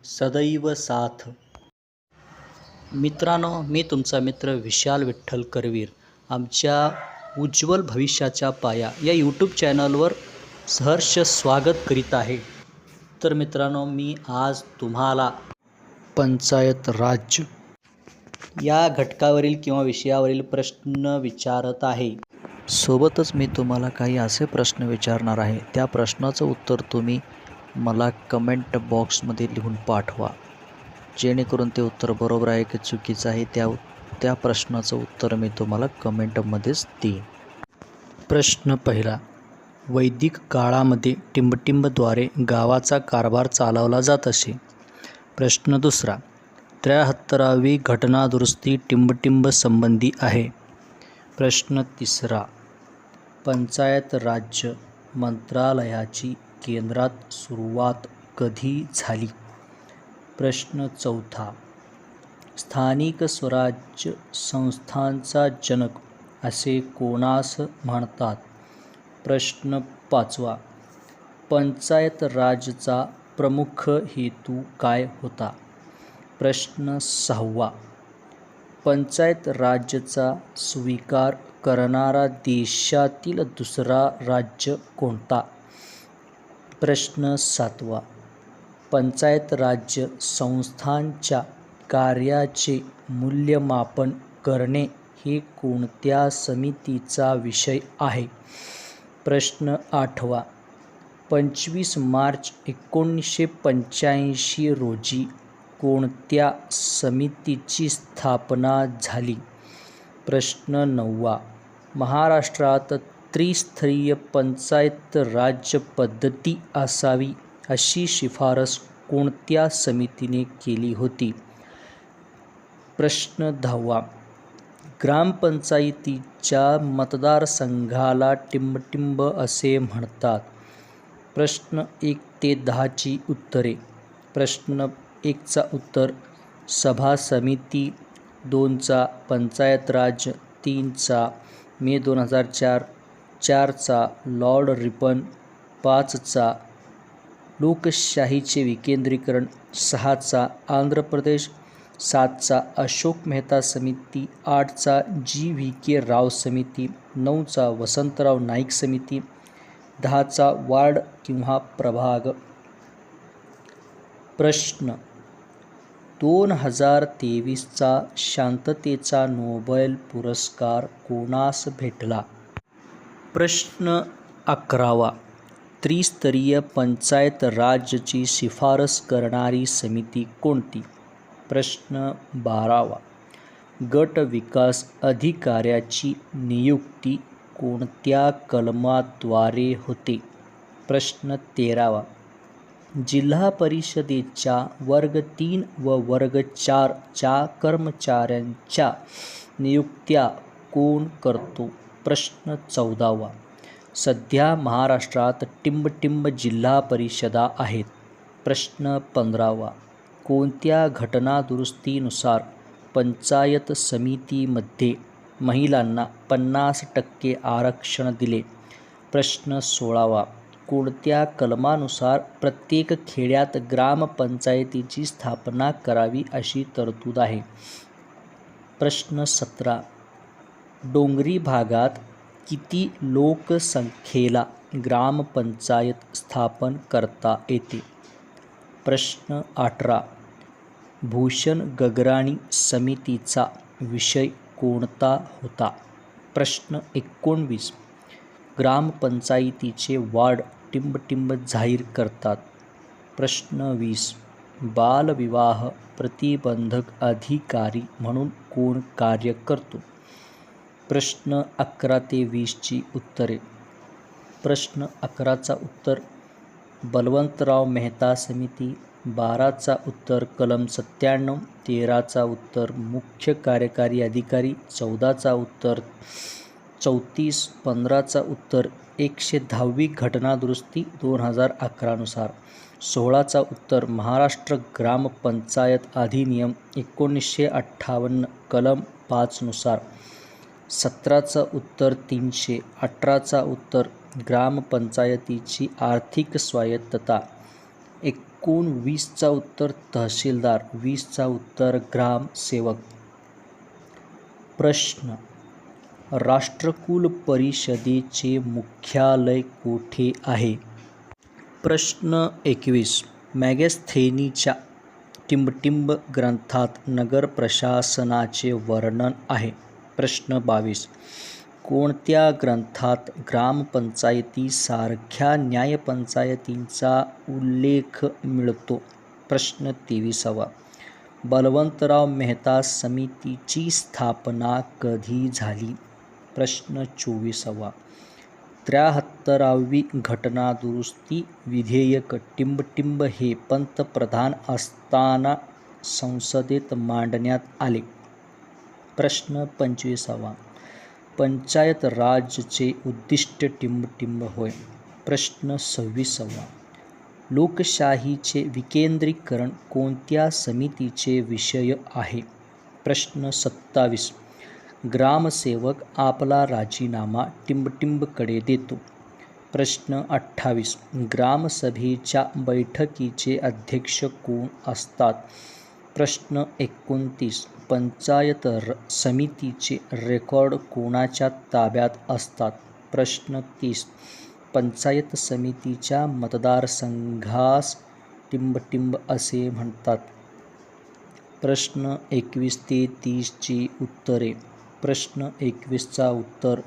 सदैव साथ. मित्रांनो, मी तुमचा मित्र विशाल विठ्ठल करवीर. आमच्या उज्ज्वल भविष्याच्या पाया या यूट्यूब चॅनलवर सहर्ष स्वागत करीत आहे. तर मित्रांनो, मी आज तुम्हाला पंचायत राज या घटकावरील किंवा विषयावरील प्रश्न विचारत आहे. सोबतच मी तुम्हाला काही असे प्रश्न विचारणार आहे. त्या प्रश्नाचं उत्तर तुम्ही मला कमेंट बॉक्समध्ये लिहून पाठवा. जेणेकरून ते उत्तर बरोबर आहे की चुकीचं आहे त्या प्रश्नाचं उत्तर मी तुम्हाला कमेंटमध्येच देईन. प्रश्न पहिला. वैदिक काळामध्ये टिंबटिंबद्वारे गावाचा कारभार चालवला जात असे. प्रश्न दुसरा. 73वी घटनादुरुस्ती टिंबटिंब संबंधी आहे. प्रश्न तिसरा. पंचायत राज मंत्रालयाची केंद्रात सुरुवात कधी झाली? प्रश्न चौथा. स्थानिक स्वराज्य संस्थांचा जनक असे कोणास म्हणतात? प्रश्न पाचवा. पंचायत राजचा प्रमुख हेतू काय होता? प्रश्न सहावा. पंचायत राजचा स्वीकार करणारा देशातील दुसरा राज्य कोणता? प्रश्न सातवा. पंचायत राज संस्थांच्या कार्याचे मूल्यमापन करणे हे कोणत्या समितीचा विषय आहे? प्रश्न आठवा. 25 मार्च 1985 रोजी कोणत्या समितीची स्थापना झाली? प्रश्न नववा. महाराष्ट्रात त्रिस्तरीय पंचायत राज पद्धती असावी अशी शिफारस कोणत्या समितीने केली होती? प्रश्न दहावा. ग्रामपंचायतीच्या मतदारसंघाला टिंबटिंब असे म्हणतात. प्रश्न 1 ते 10ची उत्तरे. प्रश्न 1चा उत्तर सभा समिती, 2चा पंचायत राज, 3चा मे 2004, 4चा लॉर्ड रिपन, 5चा लोकशाहीचे विकेंद्रीकरण, 6चा आंध्र प्रदेश, 7चा अशोक मेहता समिती, 8चा GVK राव समिती, 9चा वसंतराव नाईक समिती, 10चा वार्ड किंवा प्रभाग. प्रश्न. 2023चा शांततेचा नोबेल पुरस्कार कोणास भेटला? प्रश्न 11वा. त्रिस्तरीय पंचायत राजची शिफारस करणारी समिती कोणती? प्रश्न 12वा. गट विकास अधिकाऱ्याची नियुक्ती कोणत्या कलमाद्वारे होते? प्रश्न 13वा. जिल्हा परिषदेच्या वर्ग 3 व वर्ग 4 च्या कर्मचाऱ्यांच्या नियुक्त्या कोण करतो? प्रश्न 14वा. सध्या महाराष्ट्रात टिंबटिंब जिल्हा परिषदा आहेत. प्रश्न 15वा. कोणत्या घटनादुरुस्तीनुसार पंचायत समितीमध्ये महिलांना 50% आरक्षण दिले? प्रश्न 16वा. कोणत्या कलमानुसार प्रत्येक खेड्यात ग्रामपंचायतीची स्थापना करावी अशी तरतूद आहे? प्रश्न 17. डोंगरी भागात किती लोकसंख्येला ग्रामपंचायत स्थापन करता येते? प्रश्न 18. भूषण गगराणी समितीचा विषय कोणता होता? प्रश्न 19. ग्रामपंचायतीचे वार्ड टिंबटिंब जाहीर करतात. प्रश्न 20. बालविवाह प्रतिबंधक अधिकारी म्हणून कोण कार्य करतो? प्रश्न 11 ते 20ची उत्तरे. प्रश्न 11चा उत्तर बलवंतराव मेहता समिती, 12चा उत्तर कलम 97, 13चा उत्तर मुख्य कार्यकारी अधिकारी, 14चा उत्तर 34, 15चा उत्तर 110वी घटनादुरुस्ती 2011 नुसार, 16चा उत्तर महाराष्ट्र ग्रामपंचायत अधिनियम 1958 कलम 5 नुसार, 17चा उत्तर 300, 18चा उत्तर ग्रामपंचायतीची आर्थिक स्वायत्तता, कोण? 20चा उत्तर तहसीलदार. 20चा उत्तर ग्रामसेवक. प्रश्न: राष्ट्रकुल परिषदेचे मुख्यालय कोठे आहे? प्रश्न 21. मॅगस्थेनीच्या टिंबटिंब ग्रंथात नगर प्रशासनाचे वर्णन आहे. प्रश्न 22. कोणत्या ग्रंथात ग्रामपंचायतीसारख्या न्यायपंचायतींचा उल्लेख मिळतो? प्रश्न 23. बलवंतराव मेहता समितीची स्थापना कधी झाली? प्रश्न 24. 73वी घटनादुरुस्ती विधेयक टिंबटिंब हे पंतप्रधान असताना संसदेत मांडण्यात आले. प्रश्न 25. पंचायत राजचे उद्दिष्ट टिंबटिंब होय. प्रश्न 26. लोकशाहीचे विकेंद्रीकरण कोणत्या समितीचे विषय आहे? प्रश्न 27. ग्रामसेवक आपला राजीनामा टिंबटिंबकडे देतो. प्रश्न 28. ग्रामसभेच्या बैठकीचे अध्यक्ष कोण असतात? प्रश्न 29. पंचायत समितीचे रेकॉर्ड कोणाच्या ताब्यात असतात? प्रश्न 30. पंचायत समितीच्या मतदारसंघास टिंबटिंब असे म्हणतात. प्रश्न 21 ते 30 ची उत्तरे. प्रश्न 21चा उत्तर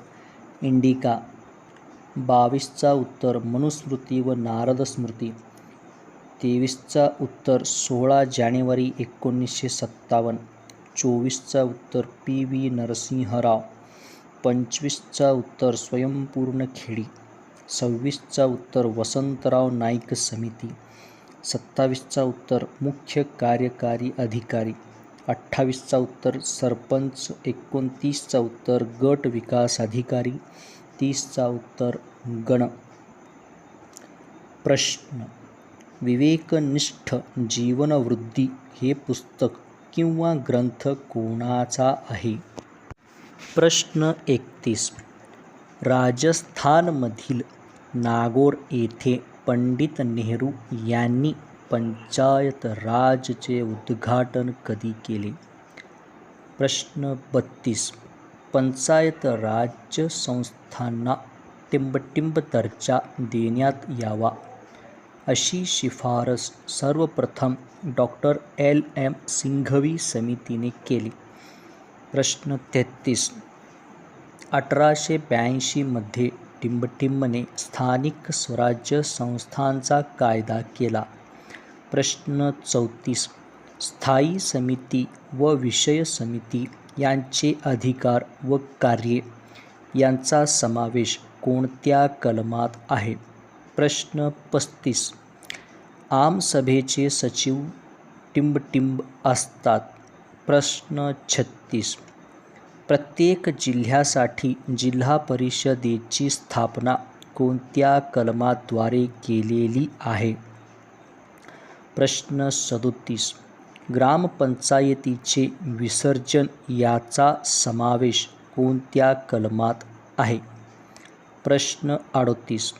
इंडिका. 22चा उत्तर मनुस्मृती व नारद स्मृती. 23चा उत्तर 16 जानेवारी 1957. 24चा उत्तर पी.व्ही. नरसिंहराव. 25चा उत्तर स्वयंपूर्ण खेडी. 26चा उत्तर वसंतराव नाईक समिती. 27चा उत्तर मुख्य कार्यकारी अधिकारी. 28चा उत्तर सरपंच. 29चा उत्तर गट विकास अधिकारी. 30चा उत्तर गण. प्रश्न: विवेकनिष्ठ जीवनवृत्ती हे पुस्तक किंवा ग्रंथ कोणाचा आहे? प्रश्न 31. राजस्थानमधील नागौर येथे पंडित नेहरू यांनी पंचायत राजचे उद्घाटन कधी केले? प्रश्न 32. पंचायत राज संस्थांना टिंबटिंब दर्जा देण्यात यावा अशी शिफारस सर्वप्रथम डॉ. L.M. सिंघवी समितीने केली. प्रश्न 33. 1882 मध्ये टिंबटिंबने स्थानिक स्वराज्य संस्थांचा कायदा केला. प्रश्न 34. स्थायी समिती व विषय समिती यांचे अधिकार व कार्ये यांचा समावेश कोणत्या कलमात आहे? प्रश्न 35. आमसभेचे सचिव टिंबटिंब असतात. प्रश्न 36. प्रत्येक जिल्ह्यासाठी जिल्हा परिषदेची स्थापना कोणत्या कलमाद्वारे केलेली आहे? प्रश्न 37. ग्रामपंचायतीचे विसर्जन याचा समावेश कोणत्या कलमात आहे? प्रश्न 38.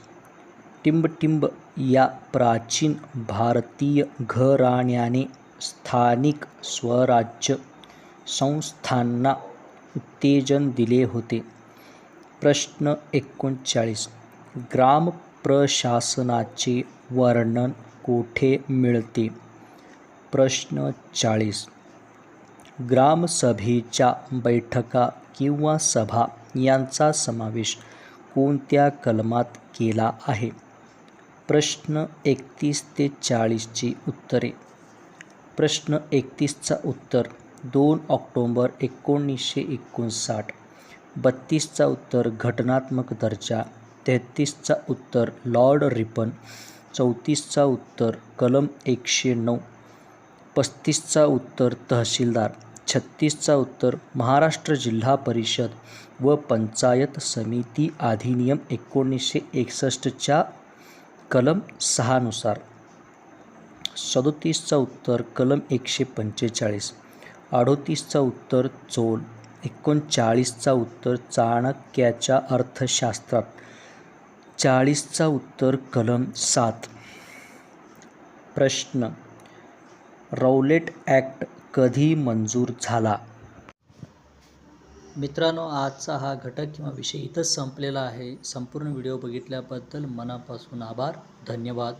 टिंबटिंब या प्राचीन भारतीय घराण्याने स्थानिक स्वराज्य संस्थांना उत्तेजन दिले होते. प्रश्न 39. ग्रामप्रशासनाचे वर्णन कोठे मिळते? प्रश्न 40. ग्रामसभेच्या बैठका किंवा सभा यांचा समावेश कोणत्या कलमात केला आहे? प्रश्न 31 ते 40 ची उत्तरे. प्रश्न 31चा उत्तर 2 ऑक्टोबर 1959. 32चा उत्तर घटनात्मक दर्जा. 33चा उत्तर लॉर्ड रिपन. 34चा उत्तर कलम 109. 35चा उत्तर तहसीलदार. 36चा उत्तर महाराष्ट्र जिल्हा परिषद व पंचायत समिती अधिनियम 1961 च्या कलम 6 नुसार. 37चा उत्तर कलम 145. 38चा उत्तर चोल. 39चा उत्तर चाणक्याच्या अर्थशास्त्रात. 40चा उत्तर कलम 7. प्रश्न, रौलेट ॲक्ट कधी मंजूर झाला? मित्रांनो, आजचा हा घटक किंवा विषय इथंच संपलेला आहे. संपूर्ण व्हिडिओ बघितल्याबद्दल मनापासून आभार. धन्यवाद.